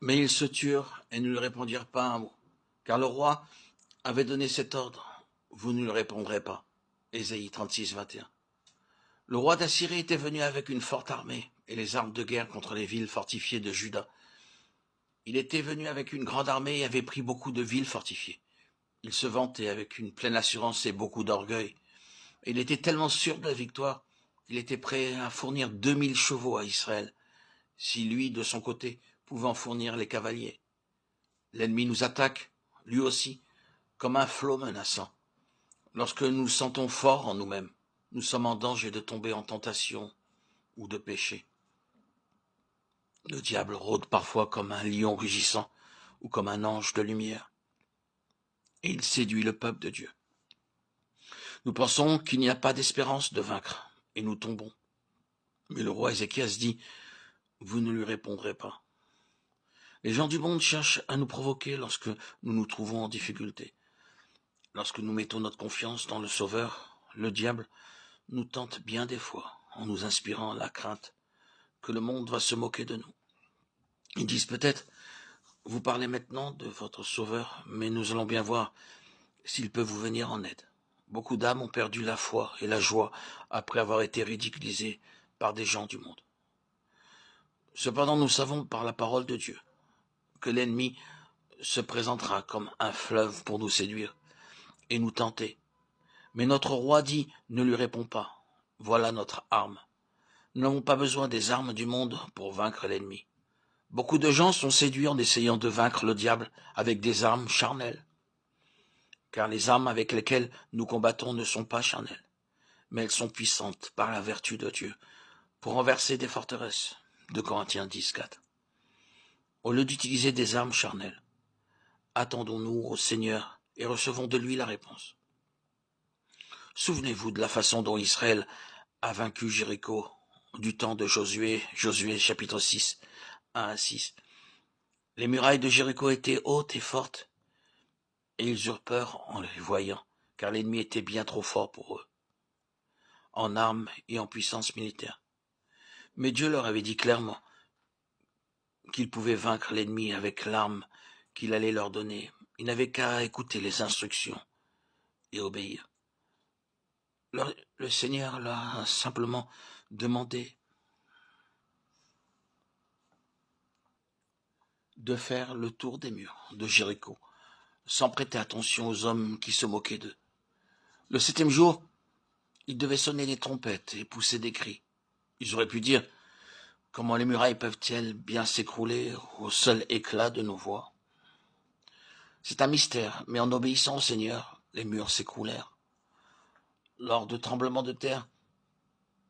Mais ils se turent et ne lui répondirent pas un mot, car le roi avait donné cet ordre. Vous ne lui répondrez pas. Ésaïe 36, 21. Le roi d'Assyrie était venu avec une forte armée et les armes de guerre contre les villes fortifiées de Juda. Il était venu avec une grande armée et avait pris beaucoup de villes fortifiées. Il se vantait avec une pleine assurance et beaucoup d'orgueil. Il était tellement sûr de la victoire, il était prêt à fournir 2000 chevaux à Israël, si lui, de son côté, pouvait en fournir les cavaliers. L'ennemi nous attaque, lui aussi, comme un flot menaçant. Lorsque nous nous sentons forts en nous-mêmes, nous sommes en danger de tomber en tentation ou de péché. Le diable rôde parfois comme un lion rugissant ou comme un ange de lumière. Et il séduit le peuple de Dieu. Nous pensons qu'il n'y a pas d'espérance de vaincre, et nous tombons. Mais le roi Ézéchias dit, vous ne lui répondrez pas. Les gens du monde cherchent à nous provoquer lorsque nous nous trouvons en difficulté. Lorsque nous mettons notre confiance dans le Sauveur, le diable nous tente bien des fois en nous inspirant la crainte que le monde va se moquer de nous. Ils disent peut-être, vous parlez maintenant de votre Sauveur, mais nous allons bien voir s'il peut vous venir en aide. Beaucoup d'âmes ont perdu la foi et la joie après avoir été ridiculisées par des gens du monde. Cependant, nous savons par la parole de Dieu que l'ennemi se présentera comme un fleuve pour nous séduire et nous tenter. Mais notre roi dit, ne lui réponds pas. Voilà notre arme. Nous n'avons pas besoin des armes du monde pour vaincre l'ennemi. Beaucoup de gens sont séduits en essayant de vaincre le diable avec des armes charnelles. Car les armes avec lesquelles nous combattons ne sont pas charnelles, mais elles sont puissantes par la vertu de Dieu pour renverser des forteresses. 2 Corinthiens 10, 4. Au lieu d'utiliser des armes charnelles, attendons-nous au Seigneur et recevons de lui la réponse. Souvenez-vous de la façon dont Israël a vaincu Jéricho du temps de Josué chapitre 6, 1 à 6. Les murailles de Jéricho étaient hautes et fortes, et ils eurent peur en les voyant, car l'ennemi était bien trop fort pour eux, en armes et en puissance militaire. Mais Dieu leur avait dit clairement qu'ils pouvaient vaincre l'ennemi avec l'arme qu'il allait leur donner. Ils n'avaient qu'à écouter les instructions et obéir. Le Seigneur leur a simplement demandé de faire le tour des murs de Jéricho, sans prêter attention aux hommes qui se moquaient d'eux. Le 7e jour, ils devaient sonner les trompettes et pousser des cris. Ils auraient pu dire, comment les murailles peuvent-elles bien s'écrouler au seul éclat de nos voix? C'est un mystère, mais en obéissant au Seigneur, les murs s'écroulèrent. Lors de tremblements de terre,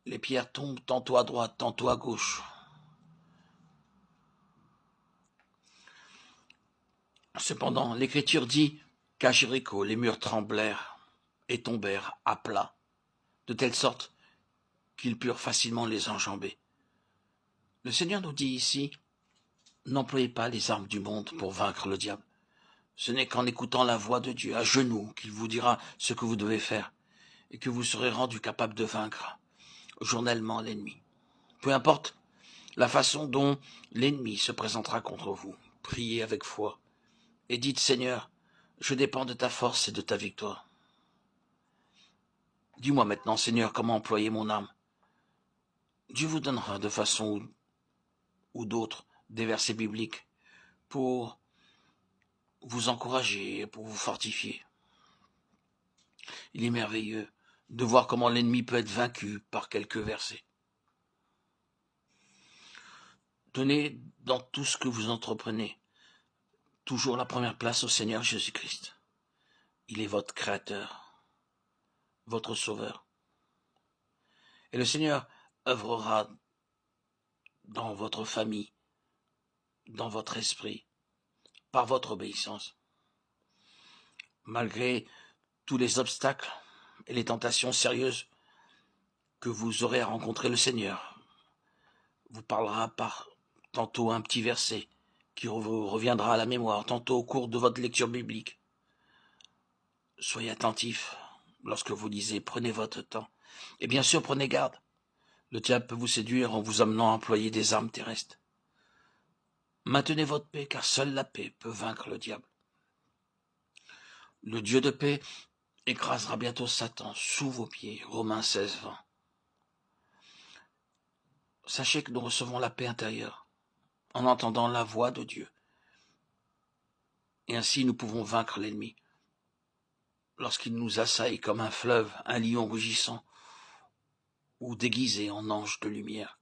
les pierres tombent tantôt à droite, tantôt à gauche. Cependant, l'Écriture dit qu'à Jéricho, les murs tremblèrent et tombèrent à plat, de telle sorte qu'ils purent facilement les enjamber. Le Seigneur nous dit ici, n'employez pas les armes du monde pour vaincre le diable. Ce n'est qu'en écoutant la voix de Dieu à genoux qu'il vous dira ce que vous devez faire et que vous serez rendu capable de vaincre journellement l'ennemi. Peu importe la façon dont l'ennemi se présentera contre vous, priez avec foi et dites, Seigneur, je dépends de ta force et de ta victoire. Dis-moi maintenant, Seigneur, comment employer mon arme. Dieu vous donnera de façon ou d'autre des versets bibliques pour vous encourager et pour vous fortifier. Il est merveilleux de voir comment l'ennemi peut être vaincu par quelques versets. Donnez dans tout ce que vous entreprenez toujours la première place au Seigneur Jésus-Christ. Il est votre Créateur, votre Sauveur. Et le Seigneur œuvrera dans votre famille, dans votre esprit, par votre obéissance. Malgré tous les obstacles et les tentations sérieuses que vous aurez à rencontrer, le Seigneur vous parlera par tantôt un petit verset qui vous reviendra à la mémoire, tantôt au cours de votre lecture biblique. Soyez attentifs lorsque vous lisez, prenez votre temps. Et bien sûr, prenez garde. Le diable peut vous séduire en vous amenant à employer des armes terrestres. Maintenez votre paix, car seule la paix peut vaincre le diable. Le Dieu de paix écrasera bientôt Satan sous vos pieds. Romains 16, 20. Sachez que nous recevons la paix intérieure en entendant la voix de Dieu. Et ainsi nous pouvons vaincre l'ennemi lorsqu'il nous assaille comme un fleuve, un lion rugissant ou déguisé en ange de lumière.